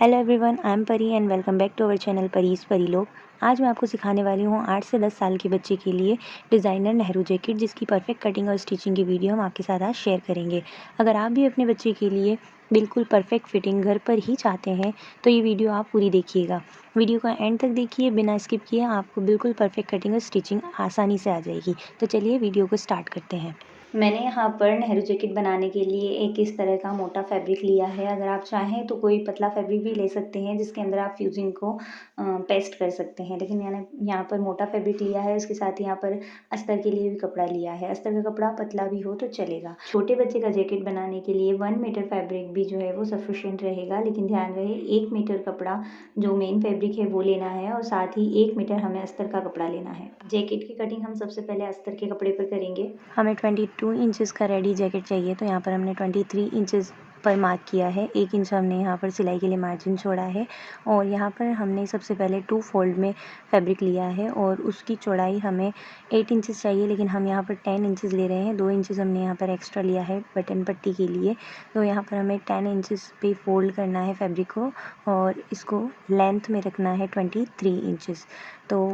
Hello everyone, I am Pari and welcome back to our channel Pari's Pari लोग। आज मैं आपको सिखाने वाली हूँ 8 से 10 साल के बच्चे के लिए डिज़ाइनर नेहरू जैकेट, जिसकी परफेक्ट कटिंग और स्टिचिंग की वीडियो हम आपके साथ आज शेयर करेंगे। अगर आप भी अपने बच्चे के लिए बिल्कुल परफेक्ट फिटिंग घर पर ही चाहते हैं तो ये वीडियो आप पूरी देखिएगा। वीडियो का एंड तक देखिए, बिना स्किप किए आपको बिल्कुल परफेक्ट कटिंग और स्टिचिंग आसानी से आ जाएगी। तो चलिए वीडियो को स्टार्ट करते हैं। मैंने यहाँ पर नेहरू जैकेट बनाने के लिए एक इस तरह का मोटा फैब्रिक लिया है। अगर आप चाहें तो कोई पतला फैब्रिक भी ले सकते हैं जिसके अंदर आप फ्यूजिंग को पेस्ट कर सकते हैं, लेकिन मैंने यहाँ पर मोटा फैब्रिक लिया है। उसके साथ यहाँ पर अस्तर के लिए भी कपड़ा लिया है। अस्तर का कपड़ा पतला भी हो तो चलेगा। छोटे बच्चे का जैकेट बनाने के लिए 1 मीटर फैब्रिक भी जो है वो सफिशिएंट रहेगा, लेकिन ध्यान रहे 1 मीटर कपड़ा जो मेन फैब्रिक है वो लेना है और साथ ही 1 मीटर हमें अस्तर का कपड़ा लेना है। जैकेट की कटिंग हम सबसे पहले अस्तर के कपड़े पर करेंगे। हमें 22 इंचेस का रेडी जैकेट चाहिए, तो यहाँ पर हमने 23 इंचेस पर मार्क किया है। 1 इंच हमने यहाँ पर सिलाई के लिए मार्जिन छोड़ा है और यहाँ पर हमने सबसे पहले 2 फोल्ड में फैब्रिक लिया है और उसकी चौड़ाई हमें 8 इंचेस चाहिए, लेकिन हम यहाँ पर 10 इंचेस ले रहे हैं। 2 इंचेस हमने यहाँ पर एक्स्ट्रा लिया है बटन पट्टी के लिए। तो यहाँ पर हमें 10 इंचेस पे फोल्ड करना है फैब्रिक को और इसको लेंथ में रखना है 23 इंचेस। तो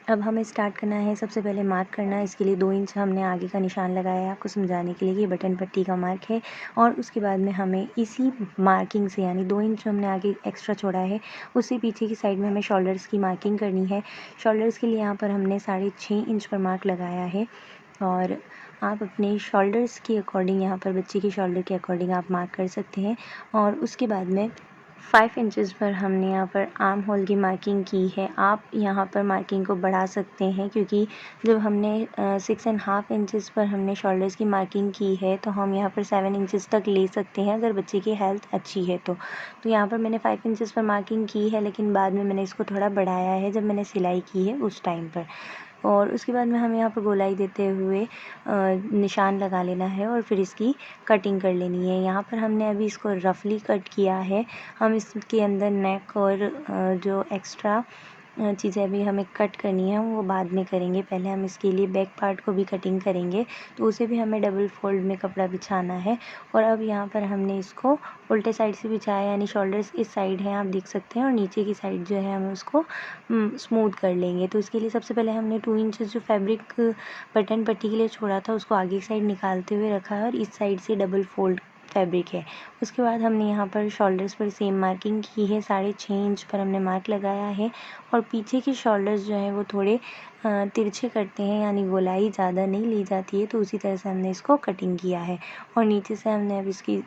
अब हमें स्टार्ट करना है। सबसे पहले मार्क करना है। इसके लिए 2 इंच हमने आगे का निशान लगाया है आपको समझाने के लिए कि ये बटन पट्टी का मार्क है। और उसके बाद में हमें इसी मार्किंग से, यानी 2 इंच हमने आगे एक्स्ट्रा छोड़ा है, उससे पीछे की साइड में हमें शोल्डर्स की मार्किंग करनी है। शोल्डर्स के लिए यहाँ पर हमने 6.5 इंच पर मार्क लगाया है और आप अपने शोल्डर्स के अकॉर्डिंग, यहाँ पर बच्चे के शोल्डर के अकॉर्डिंग आप मार्क कर सकते हैं। और उसके बाद में 5 इंचेस पर हमने यहाँ पर आर्म होल की मार्किंग की है। आप यहाँ पर मार्किंग को बढ़ा सकते हैं, क्योंकि जब हमने 6.5 इंचेस पर हमने शोल्डर्स की मार्किंग की है तो हम यहाँ पर 7 इंचेस तक ले सकते हैं अगर बच्चे की हेल्थ अच्छी है तो यहाँ पर मैंने 5 इंचेस पर मार्किंग की है, लेकिन बाद में मैंने इसको थोड़ा बढ़ाया है जब मैंने सिलाई की है उस टाइम पर। और उसके बाद में हमें यहाँ पर गोलाई देते हुए निशान लगा लेना है और फिर इसकी कटिंग कर लेनी है। यहाँ पर हमने अभी इसको रफली कट किया है। हम इसके अंदर नेक और जो एक्स्ट्रा चीज़ें अभी हमें कट करनी है वो बाद में करेंगे। पहले हम इसके लिए बैक पार्ट को भी कटिंग करेंगे, तो उसे भी हमें डबल फोल्ड में कपड़ा बिछाना है। और अब यहाँ पर हमने इसको उल्टे साइड से बिछाया, यानी शोल्डर्स इस साइड हैं आप देख सकते हैं और नीचे की साइड जो है हम उसको स्मूथ कर लेंगे। तो इसके लिए सबसे पहले हमने 2 इंचेस जो फैब्रिक बटन पट्टी के लिए छोड़ा था उसको आगे की साइड निकालते हुए रखा है और इस साइड से डबल फोल्ड फैब्रिक है। उसके बाद हमने यहाँ पर शोल्डर्स पर सेम मार्किंग की है। 6.5 इंच पर हमने मार्क लगाया है और पीछे के शोल्डर्स जो हैं वो थोड़े तिरछे करते हैं, यानी गोलाई ज़्यादा नहीं ली जाती है, तो उसी तरह से हमने इसको कटिंग किया है। और नीचे से हमने अब इसकी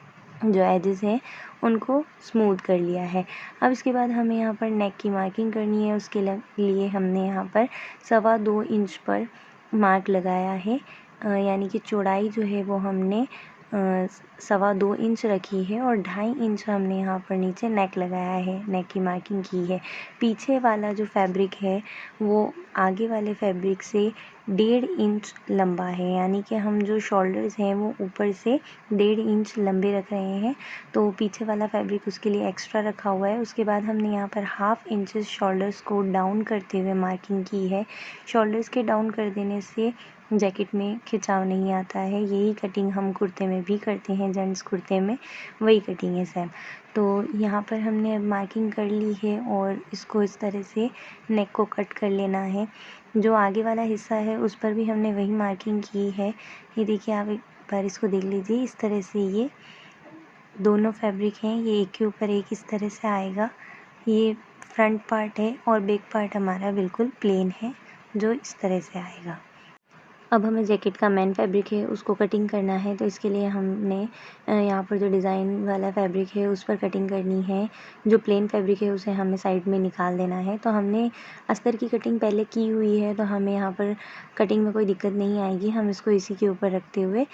जो एजेस हैं उनको स्मूथ कर लिया है। अब इसके बाद हमें यहाँ पर नेक की मार्किंग करनी है। उसके लिए हमने यहाँ पर 2.25 इंच पर मार्क लगाया है, यानी कि चौड़ाई जो है वो हमने 2.25 इंच रखी है और 2.5 इंच हमने यहाँ पर नीचे नेक लगाया है, नेक की मार्किंग की है। पीछे वाला जो फैब्रिक है वो आगे वाले फैब्रिक से 1.5 इंच लंबा है, यानी कि हम जो शोल्डर्स हैं वो ऊपर से 1.5 इंच लंबे रख रहे हैं, तो पीछे वाला फैब्रिक उसके लिए एक्स्ट्रा रखा हुआ है। उसके बाद हमने यहाँ पर 1/2 इंचेस शोल्डर्स को डाउन करते हुए मार्किंग की है। शोल्डर्स के डाउन कर देने से जैकेट में खिंचाव नहीं आता है। यही कटिंग हम कुर्ते में भी करते हैं, जेंट्स कुर्ते में वही कटिंग है सेम। तो यहाँ पर हमने अब मार्किंग कर ली है और इसको इस तरह से नेक को कट कर लेना है। जो आगे वाला हिस्सा है उस पर भी हमने वही मार्किंग की है। ये देखिए, आप एक बार इसको देख लीजिए। इस तरह से ये दोनों फैब्रिक हैं, ये एक के ऊपर एक इस तरह से आएगा। ये फ्रंट पार्ट है और बैक पार्ट हमारा बिल्कुल प्लेन है जो इस तरह से आएगा। अब हमें जैकेट का मेन फैब्रिक है उसको कटिंग करना है, तो इसके लिए हमने यहाँ पर जो डिज़ाइन वाला फैब्रिक है उस पर कटिंग करनी है। जो प्लेन फैब्रिक है उसे हमें साइड में निकाल देना है। तो हमने अस्तर की कटिंग पहले की हुई है, तो हमें यहाँ पर कटिंग में कोई दिक्कत नहीं आएगी। हम इसको इसी के ऊपर रखते हुए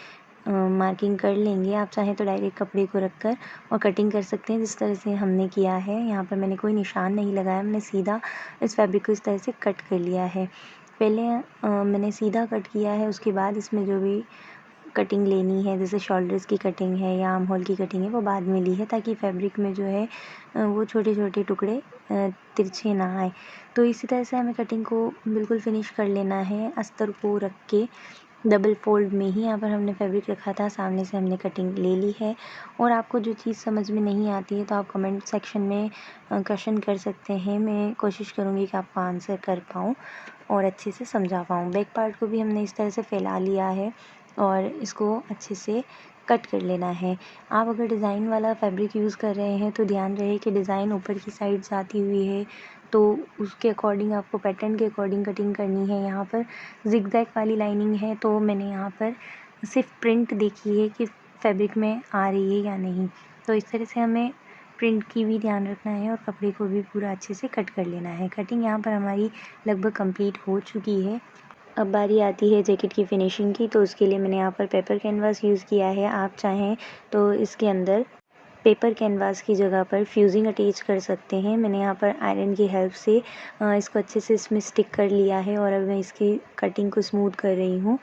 मार्किंग कर लेंगे। आप चाहें तो डायरेक्ट कपड़े को रख कर और कटिंग कर सकते हैं, जिस तरह से हमने किया है। यहाँ पर मैंने कोई निशान नहीं लगाया, मैंने सीधा इस फैब्रिक को इस तरह से कट कर लिया है। पहले मैंने सीधा कट किया है, उसके बाद इसमें जो भी कटिंग लेनी है, जैसे शोल्डर्स की कटिंग है या आर्म होल की कटिंग है, वो बाद में ली है, ताकि फैब्रिक में जो है वो छोटे छोटे टुकड़े तिरछे ना आए। तो इसी तरह से हमें कटिंग को बिल्कुल फिनिश कर लेना है अस्तर को रख के। डबल फोल्ड में ही यहाँ पर हमने फैब्रिक रखा था, सामने से हमने कटिंग ले ली है। और आपको जो चीज़ समझ में नहीं आती है तो आप कमेंट सेक्शन में क्वेश्चन कर सकते हैं। मैं कोशिश करूँगी कि आपको आंसर कर पाऊँ और अच्छे से समझा पाऊँ। बैक पार्ट को भी हमने इस तरह से फैला लिया है और इसको अच्छे से कट कर लेना है। आप अगर डिज़ाइन वाला फैब्रिक यूज़ कर रहे हैं तो ध्यान रहे कि डिज़ाइन ऊपर की साइड जाती हुई है, तो उसके अकॉर्डिंग आपको पैटर्न के अकॉर्डिंग कटिंग करनी है। यहाँ पर ज़िगज़ैग वाली लाइनिंग है तो मैंने यहाँ पर सिर्फ प्रिंट देखी है कि फैब्रिक में आ रही है या नहीं। तो इस तरह से हमें प्रिंट की भी ध्यान रखना है और कपड़े को भी पूरा अच्छे से कट कर लेना है। कटिंग यहाँ पर हमारी लगभग कंप्लीट हो चुकी है। अब बारी आती है जैकेट की फिनिशिंग की, तो उसके लिए मैंने यहाँ पर पेपर कैनवास यूज़ किया है। आप चाहें तो इसके अंदर पेपर कैनवास की जगह पर फ्यूजिंग अटैच कर सकते हैं। मैंने यहाँ पर आयरन की हेल्प से इसको अच्छे से इसमें स्टिक कर लिया है और अब मैं इसकी कटिंग को स्मूथ कर रही हूँ।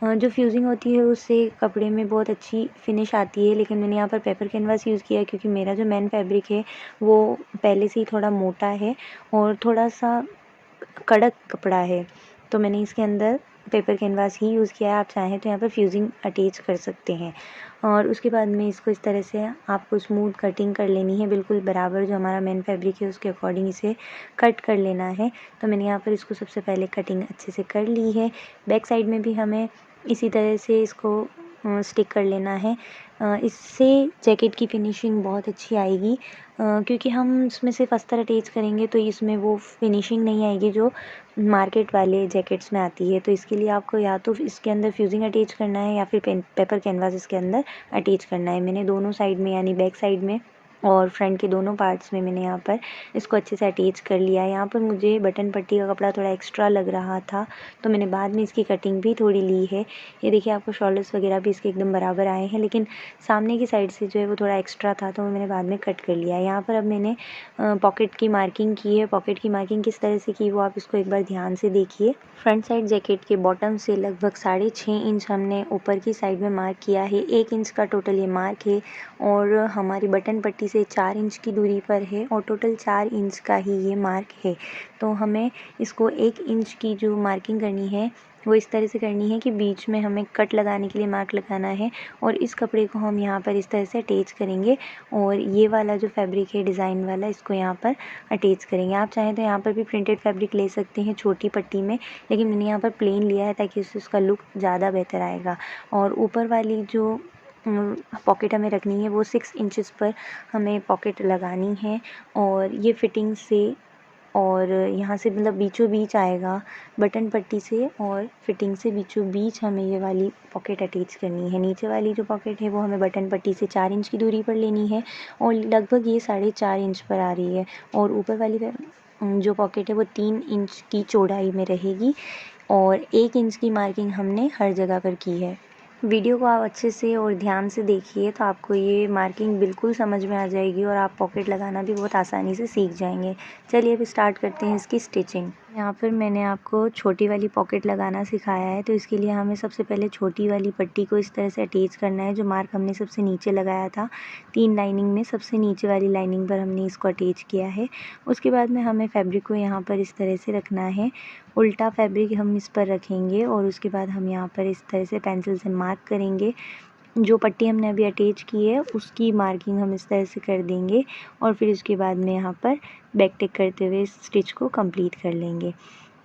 जो फ्यूजिंग होती है उससे कपड़े में बहुत अच्छी फिनिश आती है, लेकिन मैंने यहाँ पर पेपर कैनवास यूज़ किया क्योंकि मेरा जो मेन फैब्रिक है वो पहले से ही थोड़ा मोटा है और थोड़ा सा कड़क कपड़ा है, तो मैंने इसके अंदर पेपर कैनवास ही यूज़ किया है। आप चाहें तो यहाँ पर फ्यूजिंग अटैच कर सकते हैं। और उसके बाद में इसको इस तरह से आपको स्मूथ कटिंग कर लेनी है, बिल्कुल बराबर जो हमारा मेन फैब्रिक है उसके अकॉर्डिंग इसे कट कर लेना है। तो मैंने यहाँ पर इसको सबसे पहले कटिंग अच्छे से कर ली है। बैक साइड में भी हमें इसी तरह से इसको स्टिक कर लेना है। इससे जैकेट की फिनिशिंग बहुत अच्छी आएगी, क्योंकि हम इसमें सिर्फ अस्तर अटैच करेंगे तो इसमें वो फिनिशिंग नहीं आएगी जो मार्केट वाले जैकेट्स में आती है। तो इसके लिए आपको या तो इसके अंदर फ्यूजिंग अटैच करना है या फिर पेपर कैनवास इसके अंदर अटैच करना है। मैंने दोनों साइड में यानी बैक साइड में और फ्रंट के दोनों पार्ट्स में मैंने यहाँ पर इसको अच्छे से अटैच कर लिया है। यहाँ पर मुझे बटन पट्टी का कपड़ा थोड़ा एक्स्ट्रा लग रहा था तो मैंने बाद में इसकी कटिंग भी थोड़ी ली है। ये देखिए आपको शोल्डर्स वगैरह भी इसके एकदम बराबर आए हैं, लेकिन सामने की साइड से जो है वो थोड़ा एक्स्ट्रा था तो मैंने बाद में कट कर लिया है। यहाँ पर अब मैंने पॉकेट की मार्किंग की है। पॉकेट की मार्किंग किस तरह से की वो आप इसको एक बार ध्यान से देखिए। फ्रंट साइड जैकेट के बॉटम से लगभग 6.5 इंच हमने ऊपर की साइड में मार्क किया है। 1 इंच का टोटल ये मार्क है और हमारी बटन पट्टी से 4 इंच की दूरी पर है और टोटल 4 इंच का ही ये मार्क है। तो हमें इसको 1 इंच की जो मार्किंग करनी है वो इस तरह से करनी है कि बीच में हमें कट लगाने के लिए मार्क लगाना है और इस कपड़े को हम यहाँ पर इस तरह से अटैच करेंगे और ये वाला जो फैब्रिक है डिज़ाइन वाला इसको यहाँ पर अटैच करेंगे। आप चाहें तो यहाँ पर भी प्रिंटेड फैब्रिक ले सकते हैं छोटी पट्टी में, लेकिन मैंने यहाँ पर प्लेन लिया है ताकि उससे उसका लुक ज़्यादा बेहतर आएगा। और ऊपर वाली जो पॉकेट हमें रखनी है वो 6 इंचेस पर हमें पॉकेट लगानी है और ये फिटिंग से और यहाँ से मतलब बीचों बीच आएगा बटन पट्टी से और फिटिंग से बीचों बीच हमें ये वाली पॉकेट अटैच करनी है। नीचे वाली जो पॉकेट है वो हमें बटन पट्टी से 4 इंच की दूरी पर लेनी है और लगभग ये 4.5 इंच पर आ रही है और ऊपर वाली जो पॉकेट है वो 3 इंच की चौड़ाई में रहेगी और 1 इंच की मार्किंग हमने हर जगह पर की है। वीडियो को आप अच्छे से और ध्यान से देखिए तो आपको ये मार्किंग बिल्कुल समझ में आ जाएगी और आप पॉकेट लगाना भी बहुत आसानी से सीख जाएंगे। चलिए अब स्टार्ट करते हैं इसकी स्टिचिंग। यहाँ पर मैंने आपको छोटी वाली पॉकेट लगाना सिखाया है, तो इसके लिए हमें सबसे पहले छोटी वाली पट्टी को इस तरह से अटैच करना है। जो मार्क हमने सबसे नीचे लगाया था 3 लाइनिंग में सबसे नीचे वाली लाइनिंग पर हमने इसको अटैच किया है। उसके बाद में हमें फैब्रिक को यहाँ पर इस तरह से रखना है, उल्टा फैब्रिक हम इस पर रखेंगे और उसके बाद हम यहाँ पर इस तरह से पेंसिल से मार्क करेंगे। जो पट्टी हमने अभी अटैच की है उसकी मार्किंग हम इस तरह से कर देंगे और फिर उसके बाद में यहाँ पर बैक टिक करते हुए इस स्टिच को कंप्लीट कर लेंगे।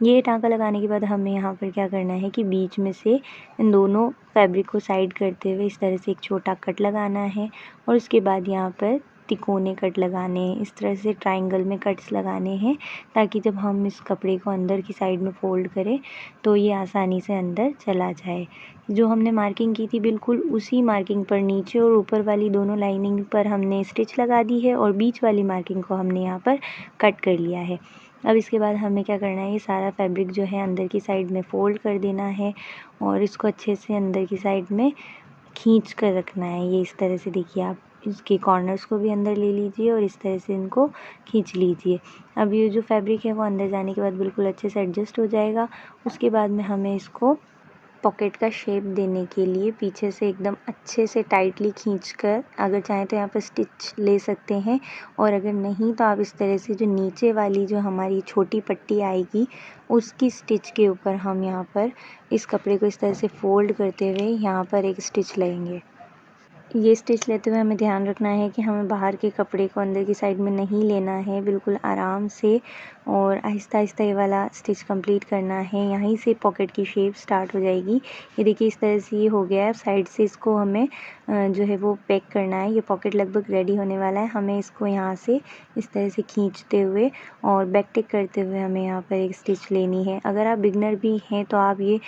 ये टाँका लगाने के बाद हमें यहाँ पर क्या करना है कि बीच में से इन दोनों फैब्रिक को साइड करते हुए इस तरह से एक छोटा कट लगाना है और उसके बाद यहाँ पर तिकोने कट लगाने हैं। इस तरह से ट्रायंगल में कट्स लगाने हैं ताकि जब हम इस कपड़े को अंदर की साइड में फोल्ड करें तो ये आसानी से अंदर चला जाए। जो हमने मार्किंग की थी बिल्कुल उसी मार्किंग पर नीचे और ऊपर वाली दोनों लाइनिंग पर हमने स्टिच लगा दी है और बीच वाली मार्किंग को हमने यहाँ पर कट कर लिया है। अब इसके बाद हमें क्या करना है, ये सारा फैब्रिक जो है अंदर की साइड में फ़ोल्ड कर देना है और इसको अच्छे से अंदर की साइड में खींच कर रखना है। ये इस तरह से देखिए आप इसके कॉर्नर्स को भी अंदर ले लीजिए और इस तरह से इनको खींच लीजिए। अब ये जो फैब्रिक है वो अंदर जाने के बाद बिल्कुल अच्छे से एडजस्ट हो जाएगा। उसके बाद में हमें इसको पॉकेट का शेप देने के लिए पीछे से एकदम अच्छे से टाइटली खींचकर, अगर चाहें तो यहाँ पर स्टिच ले सकते हैं, और अगर नहीं तो आप इस तरह से जो नीचे वाली जो हमारी छोटी पट्टी आएगी उसकी स्टिच के ऊपर हम यहाँ पर इस कपड़े को इस तरह से फोल्ड करते हुए यहाँ पर एक स्टिच लेंगे। ये स्टिच लेते हुए हमें ध्यान रखना है कि हमें बाहर के कपड़े को अंदर की साइड में नहीं लेना है, बिल्कुल आराम से और आहिस्ता आहिस्ता ये वाला स्टिच कंप्लीट करना है। यहीं से पॉकेट की शेप स्टार्ट हो जाएगी। ये देखिए इस तरह से ये हो गया है। साइड से इसको हमें जो है वो पैक करना है। ये पॉकेट लगभग रेडी होने वाला है। हमें इसको यहाँ से इस तरह से खींचते हुए और बैक टिक करते हुए हमें यहाँ पर एक स्टिच लेनी है। अगर आप बिगनर भी हैं तो आप ये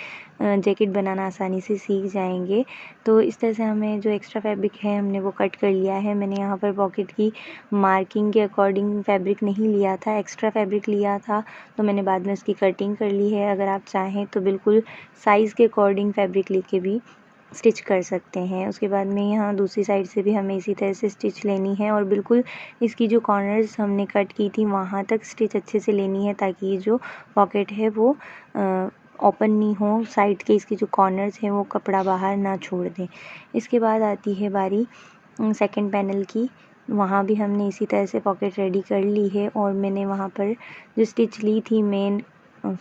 जैकेट बनाना आसानी से सीख जाएंगे। तो इस तरह से हमें जो एक्स्ट्रा फैब्रिक है हमने वो कट कर लिया है। मैंने यहाँ पर पॉकेट की मार्किंग के अकॉर्डिंग फैब्रिक नहीं लिया था, एक्स्ट्रा फैब्रिक लिया था, तो मैंने बाद में उसकी कटिंग कर ली है। अगर आप चाहें तो बिल्कुल साइज़ के अकॉर्डिंग फैब्रिक लेके भी स्टिच कर सकते हैं। उसके बाद में यहाँ दूसरी साइड से भी हमें इसी तरह से स्टिच लेनी है और बिल्कुल इसकी जो कॉर्नर्स हमने कट की थी वहाँ तक स्टिच अच्छे से लेनी है, ताकि ये जो पॉकेट है वो ओपन नहीं हो, साइड के इसके जो कॉर्नर्स हैं वो कपड़ा बाहर ना छोड़ दें। इसके बाद आती है बारी सेकंड पैनल की। वहाँ भी हमने इसी तरह से पॉकेट रेडी कर ली है और मैंने वहाँ पर जो स्टिच ली थी मेन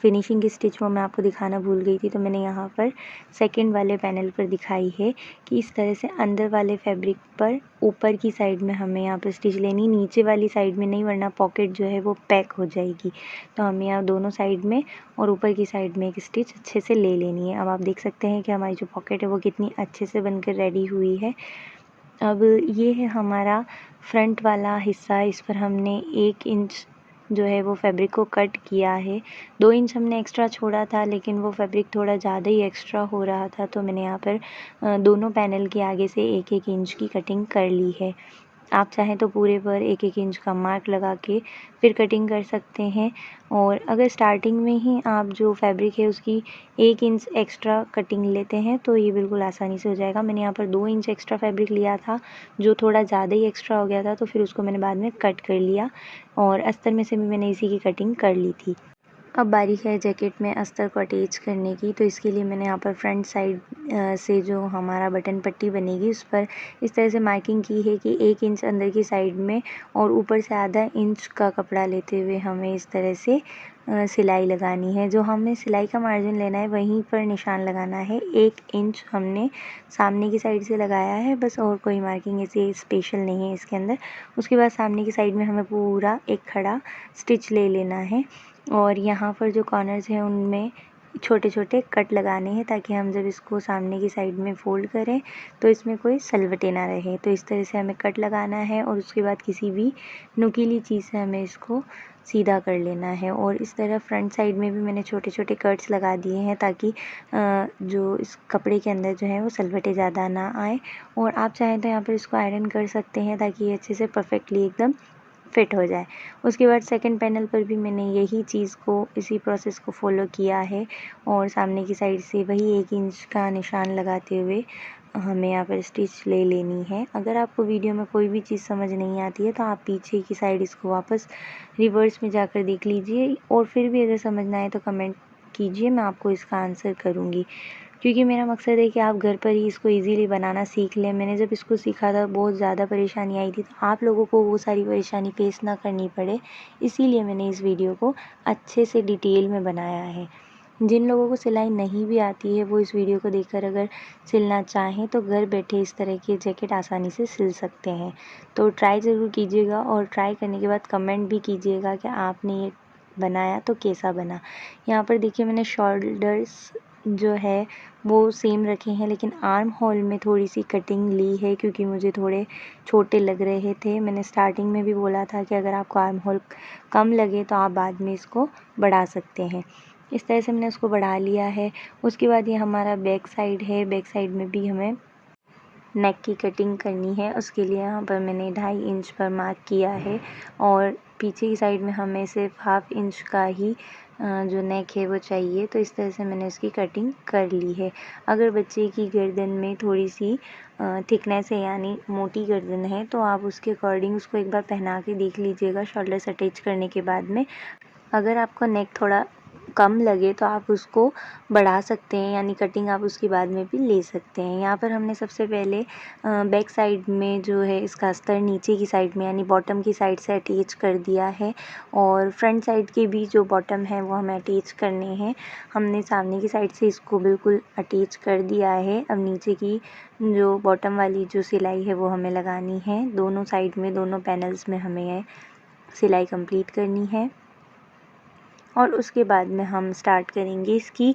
फिनिशिंग की स्टिच वो मैं आपको दिखाना भूल गई थी, तो मैंने यहाँ पर सेकंड वाले पैनल पर दिखाई है कि इस तरह से अंदर वाले फैब्रिक पर ऊपर की साइड में हमें यहाँ पर स्टिच लेनी, नीचे वाली साइड में नहीं, वरना पॉकेट जो है वो पैक हो जाएगी। तो हमें यहाँ दोनों साइड में और ऊपर की साइड में एक स्टिच अच्छे से ले लेनी है। अब आप देख सकते हैं कि हमारी जो पॉकेट है वो कितनी अच्छे से बनकर रेडी हुई है। अब ये है हमारा फ्रंट वाला हिस्सा। इस पर हमने 1 इंच जो है वो फैब्रिक को कट किया है। 2 इंच हमने एक्स्ट्रा छोड़ा था, लेकिन वो फैब्रिक थोड़ा ज़्यादा ही एक्स्ट्रा हो रहा था, तो मैंने यहाँ पर दोनों पैनल के आगे से 1-1 इंच की कटिंग कर ली है। आप चाहें तो पूरे पर 1-1 इंच का मार्क लगा के फिर कटिंग कर सकते हैं। और अगर स्टार्टिंग में ही आप जो फैब्रिक है उसकी 1 इंच एक्स्ट्रा कटिंग लेते हैं तो ये बिल्कुल आसानी से हो जाएगा। मैंने यहाँ पर 2 इंच एक्स्ट्रा फैब्रिक लिया था, जो थोड़ा ज़्यादा ही एक्स्ट्रा हो गया था, तो फिर उसको मैंने बाद में कट कर लिया और अस्तर में से भी मैंने इसी की कटिंग कर ली थी। अब बारी है जैकेट में अस्तर को अटैच करने की। तो इसके लिए मैंने यहाँ पर फ्रंट साइड से जो हमारा बटन पट्टी बनेगी उस पर इस तरह से मार्किंग की है कि 1 इंच अंदर की साइड में और ऊपर से आधा इंच का कपड़ा लेते हुए हमें इस तरह से सिलाई लगानी है। जो हमें सिलाई का मार्जिन लेना है वहीं पर निशान लगाना है। 1 इंच हमने सामने की साइड से लगाया है बस, और कोई मार्किंग ऐसी स्पेशल नहीं है इसके अंदर। उसके बाद सामने की साइड में हमें पूरा एक खड़ा स्टिच ले लेना है और यहाँ पर जो कॉर्नर्स हैं उनमें छोटे छोटे कट लगाने हैं, ताकि हम जब इसको सामने की साइड में फ़ोल्ड करें तो इसमें कोई सलवटें ना रहे। तो इस तरह से हमें कट लगाना है और उसके बाद किसी भी नुकीली चीज़ से हमें इसको सीधा कर लेना है। और इस तरह फ्रंट साइड में भी मैंने छोटे छोटे कट्स लगा दिए हैं, ताकि जो इस कपड़े के अंदर जो है वो सलवटें ज़्यादा ना आए। और आप चाहें तो यहाँ पर इसको आयरन कर सकते हैं, ताकि ये अच्छे से परफेक्टली एकदम फिट हो जाए। उसके बाद सेकंड पैनल पर भी मैंने यही चीज़ को, इसी प्रोसेस को फॉलो किया है और सामने की साइड से वही 1 इंच का निशान लगाते हुए हमें यहाँ पर स्टिच ले लेनी है। अगर आपको वीडियो में कोई भी चीज़ समझ नहीं आती है तो आप पीछे की साइड इसको वापस रिवर्स में जाकर देख लीजिए, और फिर भी अगर समझ ना आए तो कमेंट कीजिए, मैं आपको इसका आंसर करूँगी। क्योंकि मेरा मकसद है कि आप घर पर ही इसको इजीली बनाना सीख लें। मैंने जब इसको सीखा था बहुत ज़्यादा परेशानी आई थी, तो आप लोगों को वो सारी परेशानी फेस ना करनी पड़े, इसीलिए मैंने इस वीडियो को अच्छे से डिटेल में बनाया है। जिन लोगों को सिलाई नहीं भी आती है वो इस वीडियो को देखकर अगर सिलना चाहें तो घर बैठे इस तरह की जैकेट आसानी से सिल सकते हैं। तो ट्राई ज़रूर कीजिएगा और ट्राई करने के बाद कमेंट भी कीजिएगा कि आपने ये बनाया तो कैसा बना। यहाँ पर देखिए मैंने शोल्डर्स जो है वो सेम रखे हैं, लेकिन आर्म होल में थोड़ी सी कटिंग ली है क्योंकि मुझे थोड़े छोटे लग रहे थे। मैंने स्टार्टिंग में भी बोला था कि अगर आपको आर्म होल कम लगे तो आप बाद में इसको बढ़ा सकते हैं। इस तरह से मैंने उसको बढ़ा लिया है। उसके बाद ये हमारा बैक साइड है। बैक साइड में भी हमें नेक की कटिंग करनी है। उसके लिए यहाँ पर मैंने 2.5 इंच पर मार्क किया है और पीछे की साइड में हमें सिर्फ 1/2 इंच का ही जो नेक है वो चाहिए। तो इस तरह से मैंने उसकी कटिंग कर ली है। अगर बच्चे की गर्दन में थोड़ी सी थिकनेस है, यानी मोटी गर्दन है, तो आप उसके अकॉर्डिंग उसको एक बार पहना के देख लीजिएगा शोल्डर्स अटैच करने के बाद में। अगर आपको नेक थोड़ा कम लगे तो आप उसको बढ़ा सकते हैं, यानी कटिंग आप उसकी बाद में भी ले सकते हैं। यहाँ पर हमने सबसे पहले बैक साइड में जो है इसका अस्तर नीचे की साइड में यानी बॉटम की साइड से अटैच कर दिया है, और फ्रंट साइड के भी जो बॉटम है वो हमें अटैच करने हैं। हमने सामने की साइड से इसको बिल्कुल अटैच कर दिया है। अब नीचे की जो बॉटम वाली जो सिलाई है वो हमें लगानी है। दोनों साइड में, दोनों पैनल्स में हमें सिलाई कंप्लीट करनी है, और उसके बाद में हम स्टार्ट करेंगे इसकी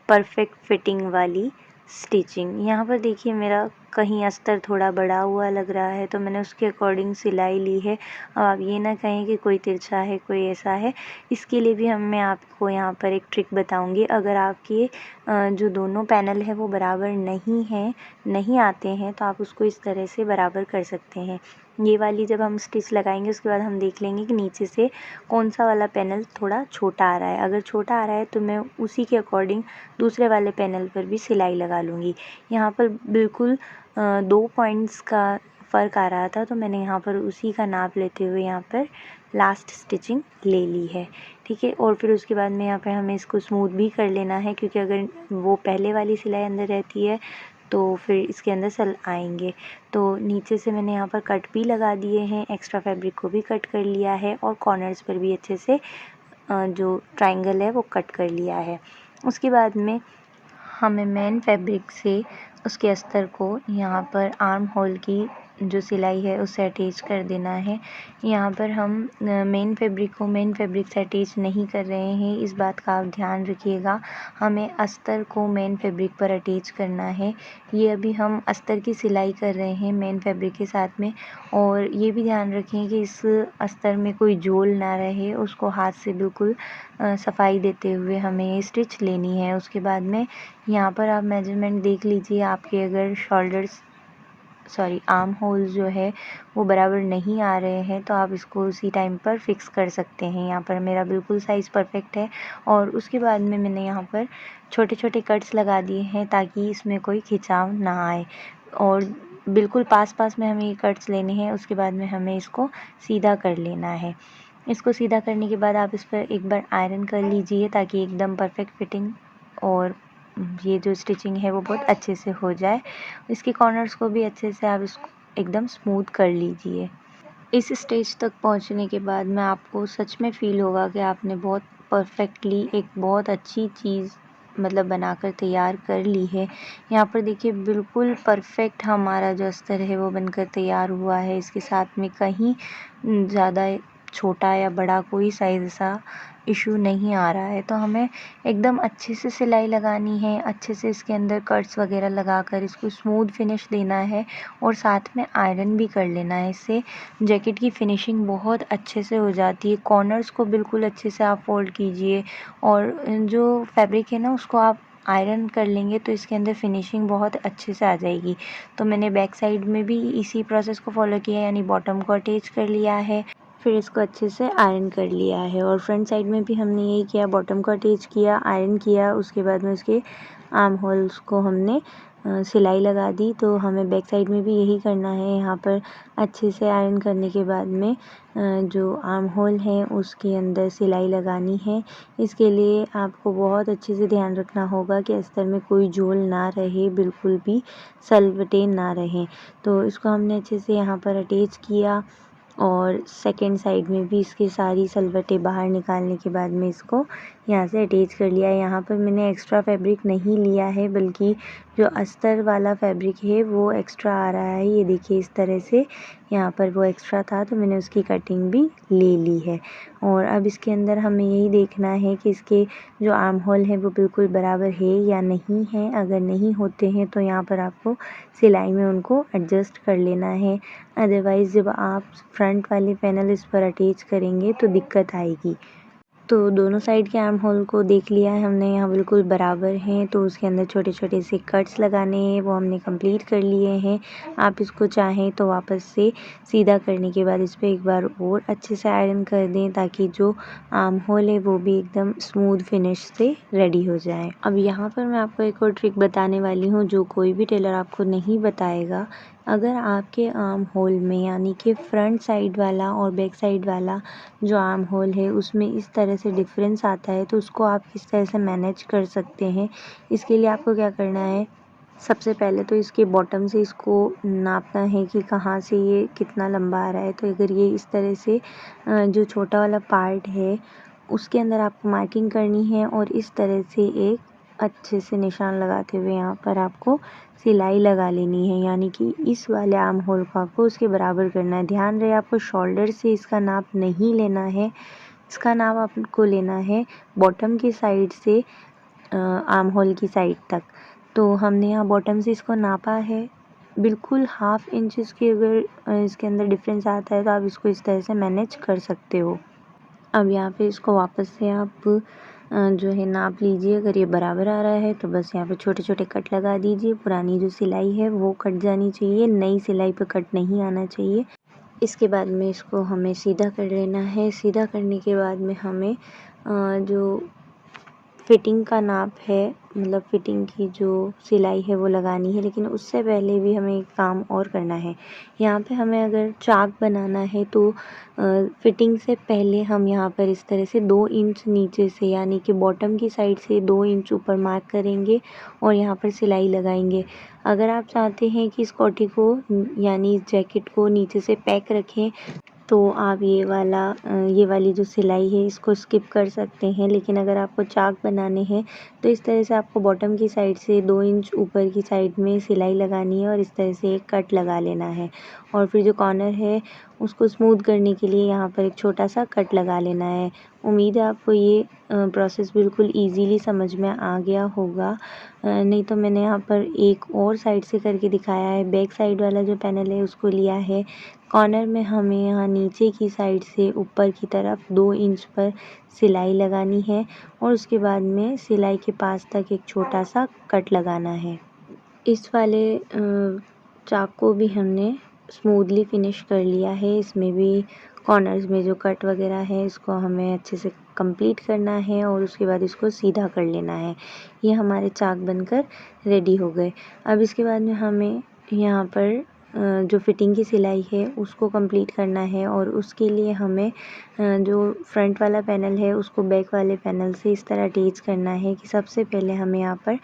परफेक्ट फिटिंग वाली स्टिचिंग। यहाँ पर देखिए मेरा कहीं अस्तर थोड़ा बड़ा हुआ लग रहा है, तो मैंने उसके अकॉर्डिंग सिलाई ली है। अब आप ये ना कहें कि कोई तिरछा है, कोई ऐसा है। इसके लिए भी मैं आपको यहाँ पर एक ट्रिक बताऊँगी। अगर आपके जो दोनों पैनल है वो बराबर नहीं आते हैं, तो आप उसको इस तरह से बराबर कर सकते हैं। ये वाली जब हम स्टिच लगाएंगे उसके बाद हम देख लेंगे कि नीचे से कौन सा वाला पैनल थोड़ा छोटा आ रहा है। अगर छोटा आ रहा है तो मैं उसी के अकॉर्डिंग दूसरे वाले पैनल पर भी सिलाई लगा लूँगी। यहाँ पर बिल्कुल 2 पॉइंट्स का फ़र्क आ रहा था, तो मैंने यहाँ पर उसी का नाप लेते हुए यहाँ पर लास्ट स्टिचिंग ले ली है। ठीक है, और फिर उसके बाद में यहाँ पे हमें इसको स्मूथ भी कर लेना है, क्योंकि अगर वो पहले वाली सिलाई अंदर रहती है तो फिर इसके अंदर सल आएंगे। तो नीचे से मैंने यहाँ पर कट भी लगा दिए हैं, एक्स्ट्रा फैब्रिक को भी कट कर लिया है, और कॉर्नर्स पर भी अच्छे से जो ट्रायंगल है वो कट कर लिया है। उसके बाद में हमें मेन फैब्रिक से उसके अस्तर को यहाँ पर आर्म होल की जो सिलाई है उससे अटैच कर देना है। यहाँ पर हम मेन फैब्रिक से अटैच नहीं कर रहे हैं, इस बात का आप ध्यान रखिएगा। हमें अस्तर को मेन फैब्रिक पर अटैच करना है। ये अभी हम अस्तर की सिलाई कर रहे हैं मेन फैब्रिक के साथ में, और ये भी ध्यान रखें कि इस अस्तर में कोई झोल ना रहे, उसको हाथ से बिल्कुल सफाई देते हुए हमें ये स्टिच लेनी है। उसके बाद में यहाँ पर आप मेजरमेंट देख लीजिए, आपके अगर आर्म होल्स जो है वो बराबर नहीं आ रहे हैं तो आप इसको उसी टाइम पर फिक्स कर सकते हैं। यहाँ पर मेरा बिल्कुल साइज़ परफेक्ट है, और उसके बाद में मैंने यहाँ पर छोटे छोटे कट्स लगा दिए हैं ताकि इसमें कोई खिंचाव ना आए, और बिल्कुल पास में हमें ये कट्स लेने हैं। उसके बाद में हमें इसको सीधा कर लेना है। इसको सीधा करने के बाद आप इस पर एक बार आयरन कर लीजिए ताकि एकदम परफेक्ट फिटिंग और ये जो स्टिचिंग है वो बहुत अच्छे से हो जाए। इसके कॉर्नर्स को भी अच्छे से आप इसको एकदम स्मूथ कर लीजिए। इस स्टेज तक पहुंचने के बाद में आपको सच में फ़ील होगा कि आपने बहुत परफेक्टली एक बहुत अच्छी चीज़ मतलब बनाकर तैयार कर ली है। यहाँ पर देखिए बिल्कुल परफेक्ट हमारा जो अस्तर है वो बनकर तैयार हुआ है। इसके साथ में कहीं ज़्यादा छोटा या बड़ा कोई साइज़ ऐसा इशू नहीं आ रहा है। तो हमें एकदम अच्छे से सिलाई लगानी है, अच्छे से इसके अंदर कट्स वगैरह लगाकर इसको स्मूथ फिनिश देना है, और साथ में आयरन भी कर लेना है। इससे जैकेट की फिनिशिंग बहुत अच्छे से हो जाती है। कॉर्नर्स को बिल्कुल अच्छे से आप फोल्ड कीजिए, और जो फैब्रिक है ना उसको आप आयरन कर लेंगे तो इसके अंदर फिनिशिंग बहुत अच्छे से आ जाएगी। तो मैंने बैक साइड में भी इसी प्रोसेस को फॉलो किया, यानी बॉटम को अटैच कर लिया है, फिर इसको अच्छे से आयरन कर लिया है, और फ्रंट साइड में भी हमने यही किया, बॉटम को अटैच किया, आयरन किया। उसके बाद में उसके आर्म होल्स को हमने सिलाई लगा दी। तो हमें बैक साइड में भी यही करना है। यहाँ पर अच्छे से आयरन करने के बाद में जो आर्म होल है उसके अंदर सिलाई लगानी है। इसके लिए आपको बहुत अच्छे से ध्यान रखना होगा कि अस्तर में कोई झोल ना रहे, बिल्कुल भी सलवटें ना रहें। तो इसको हमने अच्छे से यहाँ पर अटैच किया, और सेकंड साइड में भी इसकी सारी सलवटें बाहर निकालने के बाद में इसको यहाँ से अटैच कर लिया। यहाँ पर मैंने एक्स्ट्रा फैब्रिक नहीं लिया है, बल्कि जो अस्तर वाला फैब्रिक है वो एक्स्ट्रा आ रहा है। ये देखिए इस तरह से यहाँ पर वो एक्स्ट्रा था, तो मैंने उसकी कटिंग भी ले ली है। और अब इसके अंदर हमें यही देखना है कि इसके जो आर्म होल है वो बिल्कुल बराबर है या नहीं है। अगर नहीं होते हैं तो यहाँ पर आपको सिलाई में उनको एडजस्ट कर लेना है, अदरवाइज़ जब आप फ्रंट वाले पैनल इस पर अटैच करेंगे तो दिक्कत आएगी। तो दोनों साइड के आर्म होल को देख लिया है हमने, यहाँ बिल्कुल बराबर हैं। तो उसके अंदर छोटे छोटे से कट्स लगाने हैं, वो हमने कंप्लीट कर लिए हैं। आप इसको चाहें तो वापस से सीधा करने के बाद इस पर एक बार और अच्छे से आयरन कर दें, ताकि जो आर्म होल है वो भी एकदम स्मूथ फिनिश से रेडी हो जाए। अब यहाँ पर मैं आपको एक और ट्रिक बताने वाली हूँ जो कोई भी टेलर आपको नहीं बताएगा, अगर आपके आर्म होल में यानी कि फ्रंट साइड वाला और बैक साइड वाला जो आर्म होल है उसमें इस तरह से डिफरेंस आता है तो उसको आप किस तरह से मैनेज कर सकते हैं। इसके लिए आपको क्या करना है, सबसे पहले तो इसके बॉटम से इसको नापना है कि कहाँ से ये कितना लंबा आ रहा है। तो अगर ये इस तरह से जो छोटा वाला पार्ट है उसके अंदर आपको मार्किंग करनी है और इस तरह से एक अच्छे से निशान लगाते हुए यहाँ पर आपको सिलाई लगा लेनी है, यानी कि इस वाले आर्म होल को आपको उसके बराबर करना है। ध्यान रहे आपको शोल्डर से इसका नाप नहीं लेना है, इसका नाप आपको लेना है बॉटम की साइड से आर्म होल की साइड तक। तो हमने यहाँ बॉटम से इसको नापा है, बिल्कुल 1/2 इंच की अगर इसके अंदर डिफरेंस आता है तो आप इसको इस तरह से मैनेज कर सकते हो। अब यहाँ पे इसको वापस से आप जो है नाप लीजिए। अगर ये बराबर आ रहा है तो बस यहाँ पे छोटे छोटे कट लगा दीजिए। पुरानी जो सिलाई है वो कट जानी चाहिए, नई सिलाई पे कट नहीं आना चाहिए। इसके बाद में इसको हमें सीधा कर लेना है। सीधा करने के बाद में हमें जो फिटिंग का नाप है, मतलब फिटिंग की जो सिलाई है वो लगानी है। लेकिन उससे पहले भी हमें एक काम और करना है। यहाँ पे हमें अगर चाक बनाना है तो फिटिंग से पहले हम यहाँ पर इस तरह से 2 इंच नीचे से यानी कि बॉटम की साइड से 2 इंच ऊपर मार्क करेंगे और यहाँ पर सिलाई लगाएंगे। अगर आप चाहते हैं कि इस कोटी को यानी इस जैकेट को नीचे से पैक रखें तो आप ये वाली जो सिलाई है इसको स्किप कर सकते हैं। लेकिन अगर आपको चाक बनाने हैं तो इस तरह से आपको बॉटम की साइड से 2 इंच ऊपर की साइड में सिलाई लगानी है और इस तरह से एक कट लगा लेना है। और फिर जो कॉर्नर है उसको स्मूथ करने के लिए यहाँ पर एक छोटा सा कट लगा लेना है। उम्मीद है आपको ये प्रोसेस बिल्कुल इजीली समझ में आ गया होगा। नहीं तो मैंने यहाँ पर एक और साइड से करके दिखाया है। बैक साइड वाला जो पैनल है उसको लिया है। कॉर्नर में हमें यहाँ नीचे की साइड से ऊपर की तरफ 2 इंच पर सिलाई लगानी है और उसके बाद में सिलाई के पास तक एक छोटा सा कट लगाना है। इस वाले चाक को भी हमने स्मूथली फिनिश कर लिया है। इसमें भी कॉर्नर्स में जो कट वगैरह है इसको हमें अच्छे से कंप्लीट करना है और उसके बाद इसको सीधा कर लेना है। ये हमारे चाक बनकर रेडी हो गए। अब इसके बाद में हमें यहाँ पर जो फिटिंग की सिलाई है उसको कंप्लीट करना है और उसके लिए हमें जो फ्रंट वाला पैनल है उसको बैक वाले पैनल से इस तरह अटैच करना है कि सबसे पहले हमें यहाँ पर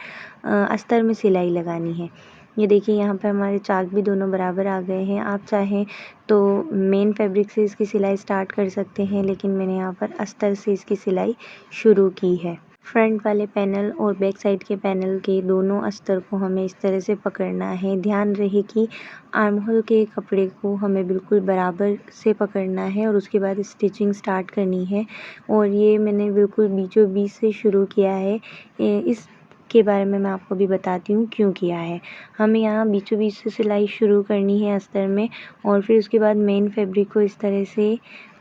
अस्तर में सिलाई लगानी है। ये देखिए यहाँ पर हमारे चाक भी दोनों बराबर आ गए हैं। आप चाहें तो मेन फैब्रिक से इसकी सिलाई स्टार्ट कर सकते हैं, लेकिन मैंने यहाँ पर अस्तर से इसकी सिलाई शुरू की है। फ्रंट वाले पैनल और बैक साइड के पैनल के दोनों अस्तर को हमें इस तरह से पकड़ना है। ध्यान रहे कि आर्म होल के कपड़े को हमें बिल्कुल बराबर से पकड़ना है और उसके बाद स्टिचिंग स्टार्ट करनी है। और ये मैंने बिल्कुल बीचों बीच से शुरू किया है। इस के बारे में मैं आपको भी बताती हूँ क्यों किया है। हमें यहाँ बीचों बीच से सिलाई शुरू करनी है अस्तर में और फिर उसके बाद मेन फैब्रिक को इस तरह से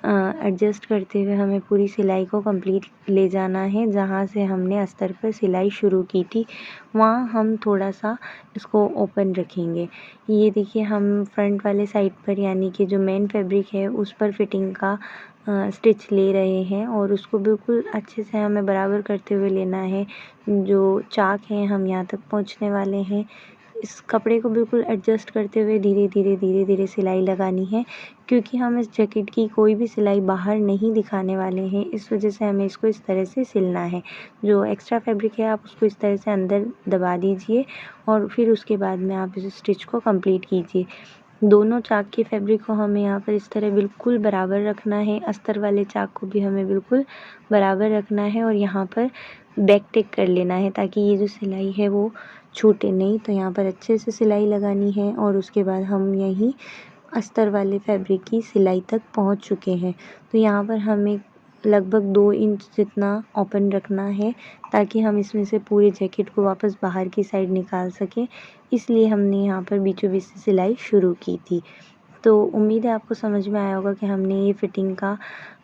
एडजस्ट करते हुए हमें पूरी सिलाई को कंप्लीट ले जाना है। जहाँ से हमने अस्तर पर सिलाई शुरू की थी वहाँ हम थोड़ा सा इसको ओपन रखेंगे। ये देखिए हम फ्रंट वाले साइड पर यानी कि जो मेन फैब्रिक है उस पर फिटिंग का स्टिच ले रहे हैं और उसको बिल्कुल अच्छे से हमें बराबर करते हुए लेना है। जो चाक है हम यहाँ तक पहुँचने वाले हैं। इस कपड़े को बिल्कुल एडजस्ट करते हुए धीरे धीरे सिलाई लगानी है, क्योंकि हम इस जैकेट की कोई भी सिलाई बाहर नहीं दिखाने वाले हैं। इस वजह से हमें इसको इस तरह से सिलना है। जो एक्स्ट्रा फैब्रिक है आप उसको इस तरह से अंदर दबा दीजिए और फिर उसके बाद में आप इस स्टिच को कंप्लीट कीजिए। दोनों चाक के फैब्रिक को हमें यहाँ पर इस तरह बिल्कुल बराबर रखना है। अस्तर वाले चाक को भी हमें बिल्कुल बराबर रखना है और यहाँ पर बैक टेक कर लेना है ताकि ये जो सिलाई है वो छूटे नहीं। तो यहाँ पर अच्छे से सिलाई लगानी है और उसके बाद हम यहीं अस्तर वाले फैब्रिक की सिलाई तक पहुँच चुके हैं। तो यहाँ पर हमें लगभग 2 इंच जितना ओपन रखना है ताकि हम इसमें से पूरे जैकेट को वापस बाहर की साइड निकाल सकें। इसलिए हमने यहाँ पर बीचों बीच से सिलाई शुरू की थी। तो उम्मीद है आपको समझ में आया होगा कि हमने ये फिटिंग का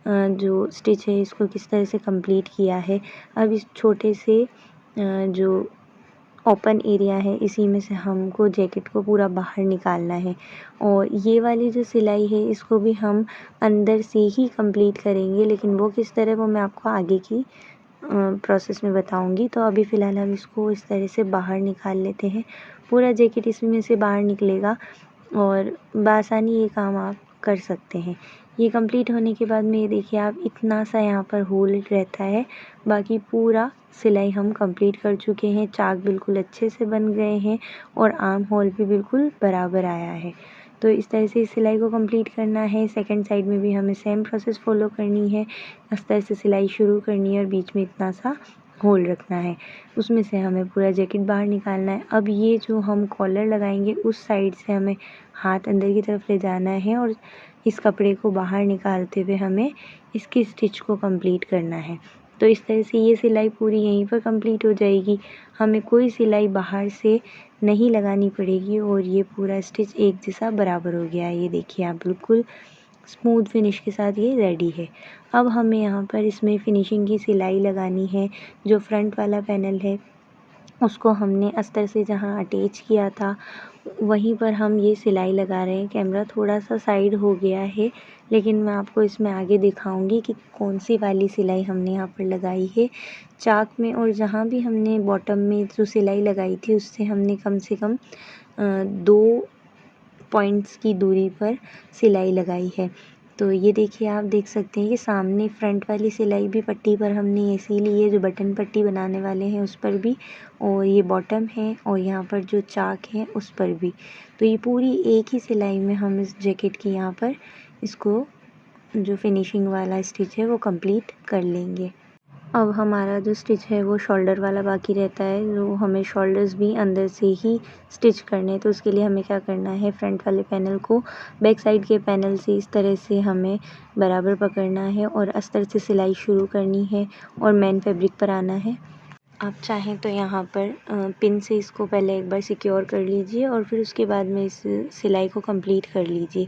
जो स्टिच है इसको किस तरह से कंप्लीट किया है। अब इस छोटे से जो ओपन एरिया है इसी में से हमको जैकेट को पूरा बाहर निकालना है और ये वाली जो सिलाई है इसको भी हम अंदर से ही कंप्लीट करेंगे, लेकिन वो किस तरह वो मैं आपको आगे की प्रोसेस में बताऊंगी। तो अभी फ़िलहाल हम इसको इस तरह से बाहर निकाल लेते हैं। पूरा जैकेट इसमें से बाहर निकलेगा। और बआसानी ये काम आप कर सकते हैं। ये कंप्लीट होने के बाद में ये देखिए आप इतना सा यहाँ पर होल रहता है, बाकी पूरा सिलाई हम कंप्लीट कर चुके हैं। चाक बिल्कुल अच्छे से बन गए हैं और आर्म होल भी बिल्कुल बराबर आया है। तो इस तरह से इस सिलाई को कंप्लीट करना है। सेकंड साइड में भी हमें सेम प्रोसेस फॉलो करनी है। इस तरह से सिलाई शुरू करनी है और बीच में इतना सा होल रखना है, उसमें से हमें पूरा जैकेट बाहर निकालना है। अब ये जो हम कॉलर लगाएंगे उस साइड से हमें हाथ अंदर की तरफ ले जाना है और इस कपड़े को बाहर निकालते हुए हमें इसकी स्टिच को कंप्लीट करना है। तो इस तरह से ये सिलाई पूरी यहीं पर कंप्लीट हो जाएगी। हमें कोई सिलाई बाहर से नहीं लगानी पड़ेगी और ये पूरा स्टिच एक जैसा बराबर हो गया है। ये देखिए आप बिल्कुल स्मूथ फिनिश के साथ ये रेडी है। अब हमें यहाँ पर इसमें फिनिशिंग की सिलाई लगानी है। जो फ्रंट वाला पैनल है उसको हमने अस्तर से जहाँ अटैच किया था वहीं पर हम ये सिलाई लगा रहे हैं। कैमरा थोड़ा सा साइड हो गया है, लेकिन मैं आपको इसमें आगे दिखाऊंगी कि कौन सी वाली सिलाई हमने यहाँ पर लगाई है। चाक में और जहाँ भी हमने बॉटम में जो सिलाई लगाई थी उससे हमने कम से कम 2 पॉइंट्स की दूरी पर सिलाई लगाई है। तो ये देखिए आप देख सकते हैं कि सामने फ्रंट वाली सिलाई भी पट्टी पर हमने ऐसी ली है जो बटन पट्टी बनाने वाले हैं उस पर भी, और ये बॉटम है और यहाँ पर जो चाक है उस पर भी। तो ये पूरी एक ही सिलाई में हम इस जैकेट की यहाँ पर इसको जो फिनिशिंग वाला स्टिच है वो कंप्लीट कर लेंगे। अब हमारा जो स्टिच है वो शोल्डर वाला बाकी रहता है, जो हमें शोल्डर्स भी अंदर से ही स्टिच करने हैं। तो उसके लिए हमें क्या करना है, फ्रंट वाले पैनल को बैक साइड के पैनल से इस तरह से हमें बराबर पकड़ना है और अस्तर से सिलाई शुरू करनी है और मेन फैब्रिक पर आना है। आप चाहें तो यहाँ पर पिन से इसको पहले एक बार सिक्योर कर लीजिए और फिर उसके बाद में इस सिलाई को कंप्लीट कर लीजिए।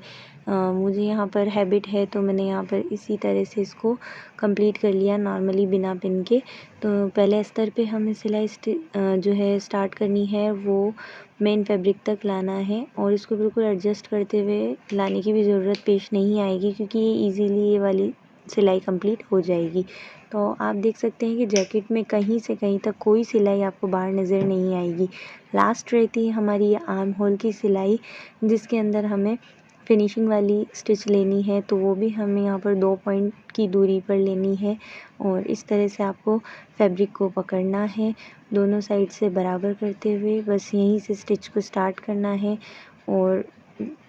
मुझे यहाँ पर हैबिट है तो मैंने यहाँ पर इसी तरह से इसको कंप्लीट कर लिया नॉर्मली बिना पिन के। तो पहले अस्तर पे हमें सिलाई जो है स्टार्ट करनी है, वो मेन फैब्रिक तक लाना है और इसको बिल्कुल एडजस्ट करते हुए लाने की भी ज़रूरत पेश नहीं आएगी, क्योंकि ये ईज़िली ये वाली सिलाई कंप्लीट हो जाएगी। तो आप देख सकते हैं कि जैकेट में कहीं से कहीं तक कोई सिलाई आपको बाहर नज़र नहीं आएगी। लास्ट रहती है हमारी ये आर्म होल की सिलाई, जिसके अंदर हमें फिनिशिंग वाली स्टिच लेनी है। तो वो भी हमें यहाँ पर 2 पॉइंट की दूरी पर लेनी है और इस तरह से आपको फैब्रिक को पकड़ना है दोनों साइड से बराबर करते हुए। बस यहीं से स्टिच को स्टार्ट करना है और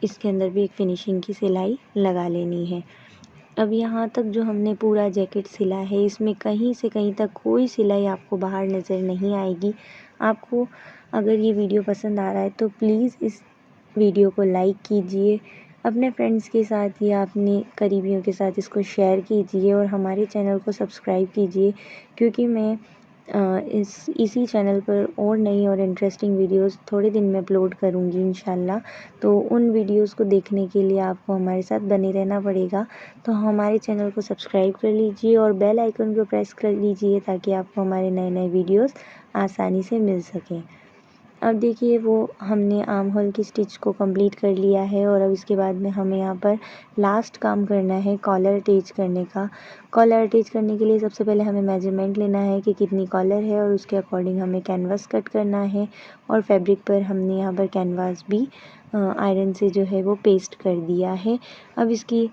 इसके अंदर भी एक फिनिशिंग की सिलाई लगा लेनी है। अब यहाँ तक जो हमने पूरा जैकेट सिला है इसमें कहीं से कहीं तक कोई सिलाई आपको बाहर नज़र नहीं आएगी। आपको अगर ये वीडियो पसंद आ रहा है तो प्लीज़ इस वीडियो को लाइक कीजिए, अपने फ्रेंड्स के साथ या अपने करीबियों के साथ इसको शेयर कीजिए और हमारे चैनल को सब्सक्राइब कीजिए, क्योंकि मैं इसी चैनल पर और नई और इंटरेस्टिंग वीडियोस थोड़े दिन में अपलोड करूँगी इंशाल्लाह। तो उन वीडियोस को देखने के लिए आपको हमारे साथ बने रहना पड़ेगा। तो हमारे चैनल को सब्सक्राइब कर लीजिए और बेल आइकन को प्रेस कर लीजिए ताकि आपको हमारे नए नए वीडियोस आसानी से मिल सकें। अब देखिए वो हमने आर्म होल की स्टिच को कंप्लीट कर लिया है और अब इसके बाद में हमें यहाँ पर लास्ट काम करना है कॉलर अटैच करने का। कॉलर अटैच करने के लिए सबसे पहले हमें मेजरमेंट लेना है कि कितनी कॉलर है और उसके अकॉर्डिंग हमें कैनवास कट करना है और फैब्रिक पर हमने यहाँ पर कैनवास भी आयरन से जो है वो पेस्ट कर दिया है। अब इसकी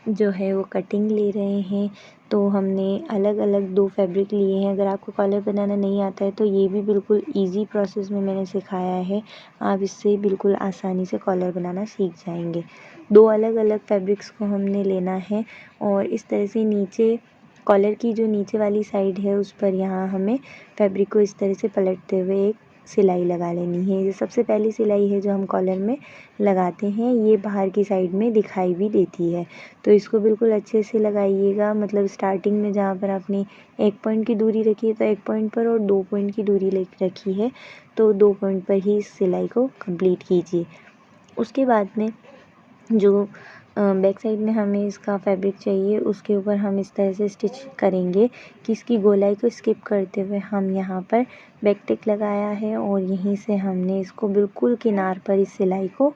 जो है वो कटिंग ले रहे हैं। तो हमने अलग अलग 2 फैब्रिक लिए हैं। अगर आपको कॉलर बनाना नहीं आता है तो ये भी बिल्कुल इजी प्रोसेस में मैंने सिखाया है, आप इससे बिल्कुल आसानी से कॉलर बनाना सीख जाएंगे। 2 अलग अलग फैब्रिक्स को हमने लेना है और इस तरह से नीचे कॉलर की जो नीचे वाली साइड है उस पर यहाँ हमें फैब्रिक को इस तरह से पलटते हुए एक सिलाई लगा लेनी है। ये सबसे पहली सिलाई है जो हम कॉलर में लगाते हैं, ये बाहर की साइड में दिखाई भी देती है। तो इसको बिल्कुल अच्छे से लगाइएगा, मतलब स्टार्टिंग में जहाँ पर आपने 1 पॉइंट की दूरी रखी है तो 1 पॉइंट पर और 2 पॉइंट की दूरी रखी है तो 2 पॉइंट पर ही इस सिलाई को कंप्लीट कीजिए। उसके बाद में जो बैक साइड में हमें इसका फैब्रिक चाहिए उसके ऊपर हम इस तरह से स्टिच करेंगे कि इसकी गोलाई को स्किप करते हुए हम यहाँ पर बैक टिक लगाया है और यहीं से हमने इसको बिल्कुल किनार पर इस सिलाई को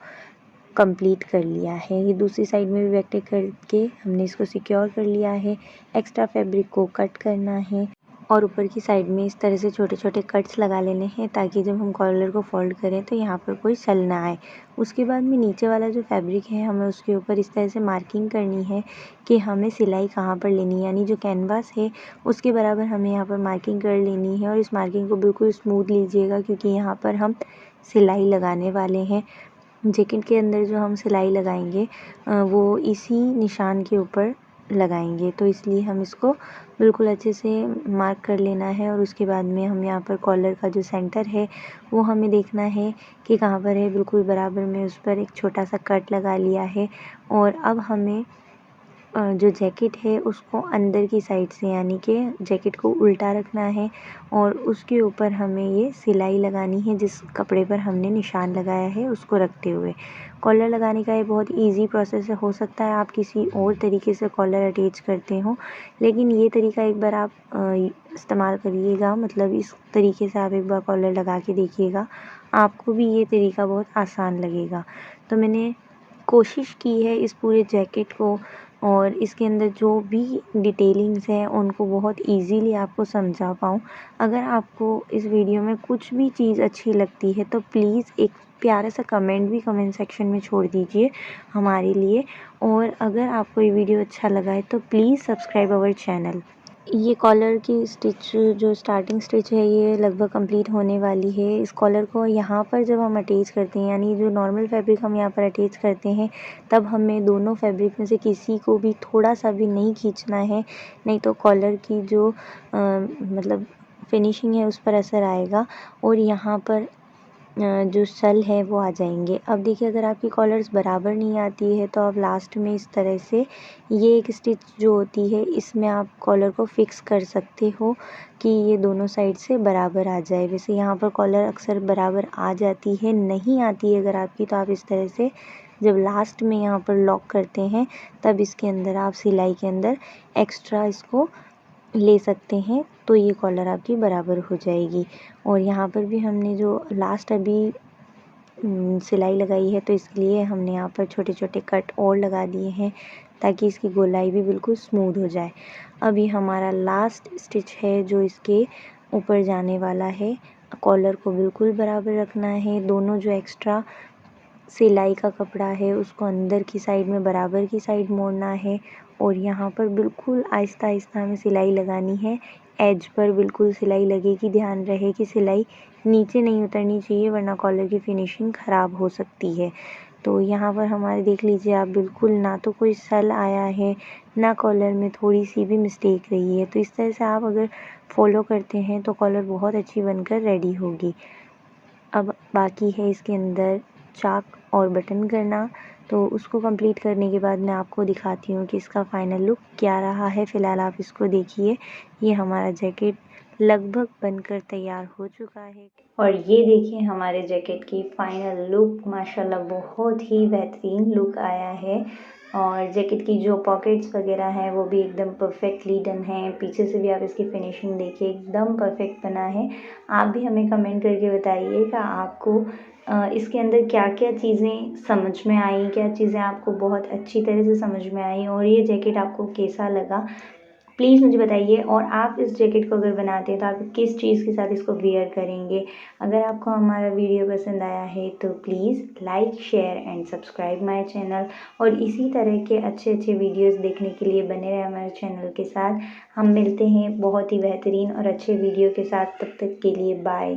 कंप्लीट कर लिया है। ये दूसरी साइड में भी बैक टिक करके हमने इसको सिक्योर कर लिया है। एक्स्ट्रा फैब्रिक को कट करना है और ऊपर की साइड में इस तरह से छोटे छोटे कट्स लगा लेने हैं ताकि जब हम कॉलर को फोल्ड करें तो यहाँ पर कोई सल ना आए। उसके बाद में नीचे वाला जो फैब्रिक है हमें उसके ऊपर इस तरह से मार्किंग करनी है कि हमें सिलाई कहाँ पर लेनी है, यानी जो कैनवास है उसके बराबर हमें यहाँ पर मार्किंग कर लेनी है। और इस मार्किंग को बिल्कुल स्मूथ लीजिएगा क्योंकि यहाँ पर हम सिलाई लगाने वाले हैं। जैकेट के अंदर जो हम सिलाई लगाएंगे वो इसी निशान के ऊपर लगाएंगे, तो इसलिए हम इसको बिल्कुल अच्छे से मार्क कर लेना है। और उसके बाद में हम यहाँ पर कॉलर का जो सेंटर है वो हमें देखना है कि कहाँ पर है। बिल्कुल बराबर में उस पर एक छोटा सा कट लगा लिया है। और अब हमें जो जैकेट है उसको अंदर की साइड से, यानी कि जैकेट को उल्टा रखना है और उसके ऊपर हमें ये सिलाई लगानी है जिस कपड़े पर हमने निशान लगाया है उसको रखते हुए। कॉलर लगाने का ये बहुत इजी प्रोसेस है। हो सकता है आप किसी और तरीके से कॉलर अटैच करते हो, लेकिन ये तरीका एक बार आप इस्तेमाल करिएगा, मतलब इस तरीके से आप एक बार कॉलर लगा के देखिएगा, आपको भी ये तरीका बहुत आसान लगेगा। तो मैंने कोशिश की है इस पूरे जैकेट को और इसके अंदर जो भी डिटेलिंग्स हैं उनको बहुत इजीली आपको समझा पाऊँ। अगर आपको इस वीडियो में कुछ भी चीज़ अच्छी लगती है तो प्लीज़ एक प्यारा सा कमेंट भी कमेंट सेक्शन में छोड़ दीजिए हमारे लिए। और अगर आपको ये वीडियो अच्छा लगा है तो प्लीज़ सब्सक्राइब अवर चैनल। ये कॉलर की स्टिच जो स्टार्टिंग स्टिच है ये लगभग कंप्लीट होने वाली है। इस कॉलर को यहाँ पर जब हम अटैच करते हैं, यानी जो नॉर्मल फैब्रिक हम यहाँ पर अटैच करते हैं, तब हमें दोनों फैब्रिक में से किसी को भी थोड़ा सा भी नहीं खींचना है, नहीं तो कॉलर की जो मतलब फिनिशिंग है उस पर असर आएगा और यहाँ पर जो सल है वो आ जाएंगे। अब देखिए, अगर आपकी कॉलर्स बराबर नहीं आती है तो आप लास्ट में इस तरह से ये एक स्टिच जो होती है इसमें आप कॉलर को फिक्स कर सकते हो कि ये दोनों साइड से बराबर आ जाए। वैसे यहाँ पर कॉलर अक्सर बराबर आ जाती है, नहीं आती है अगर आपकी, तो आप इस तरह से जब लास्ट में यहाँ पर लॉक करते हैं तब इसके अंदर आप सिलाई के अंदर एक्स्ट्रा इसको ले सकते हैं, तो ये कॉलर आपकी बराबर हो जाएगी। और यहाँ पर भी हमने जो लास्ट अभी सिलाई लगाई है तो इसलिए हमने यहाँ पर छोटे छोटे कट और लगा दिए हैं ताकि इसकी गोलाई भी बिल्कुल स्मूथ हो जाए। अभी हमारा लास्ट स्टिच है जो इसके ऊपर जाने वाला है। कॉलर को बिल्कुल बराबर रखना है, दोनों जो एक्स्ट्रा सिलाई का कपड़ा है उसको अंदर की साइड में बराबर की साइड मोड़ना है और यहाँ पर बिल्कुल आहिस्ता आहिस्ता हमें सिलाई लगानी है। एज पर बिल्कुल सिलाई लगेगी, ध्यान रहे कि सिलाई नीचे नहीं उतरनी चाहिए वरना कॉलर की फिनिशिंग ख़राब हो सकती है। तो यहाँ पर हमारे देख लीजिए आप, बिल्कुल ना तो कोई सल आया है ना कॉलर में थोड़ी सी भी मिस्टेक रही है। तो इस तरह से आप अगर फॉलो करते हैं तो कॉलर बहुत अच्छी बनकर रेडी होगी। अब बाकी है इसके अंदर चाक और बटन करना, तो उसको कंप्लीट करने के बाद मैं आपको दिखाती हूँ कि इसका फाइनल लुक क्या रहा है। फ़िलहाल आप इसको देखिए, ये हमारा जैकेट लगभग बनकर तैयार हो चुका है और ये देखिए हमारे जैकेट की फाइनल लुक। माशाल्लाह बहुत ही बेहतरीन लुक आया है और जैकेट की जो पॉकेट्स वगैरह हैं वो भी एकदम परफेक्टली डन है। पीछे से भी आप इसकी फिनिशिंग देखिए, एकदम परफेक्ट बना है। आप भी हमें कमेंट करके बताइए कि आपको इसके अंदर क्या क्या चीज़ें समझ में आई, क्या चीज़ें आपको बहुत अच्छी तरह से समझ में आई और ये जैकेट आपको कैसा लगा, प्लीज़ मुझे बताइए। और आप इस जैकेट को अगर बनाते हैं तो आप किस चीज़ के साथ इसको वेयर करेंगे। अगर आपको हमारा वीडियो पसंद आया है तो please like share and subscribe my channel और इसी तरह के अच्छे अच्छे वीडियोस देखने के लिए बने रहे हमारे चैनल के साथ। हम मिलते हैं बहुत ही बेहतरीन और अच्छे वीडियो के साथ, तब तक के लिए बाय।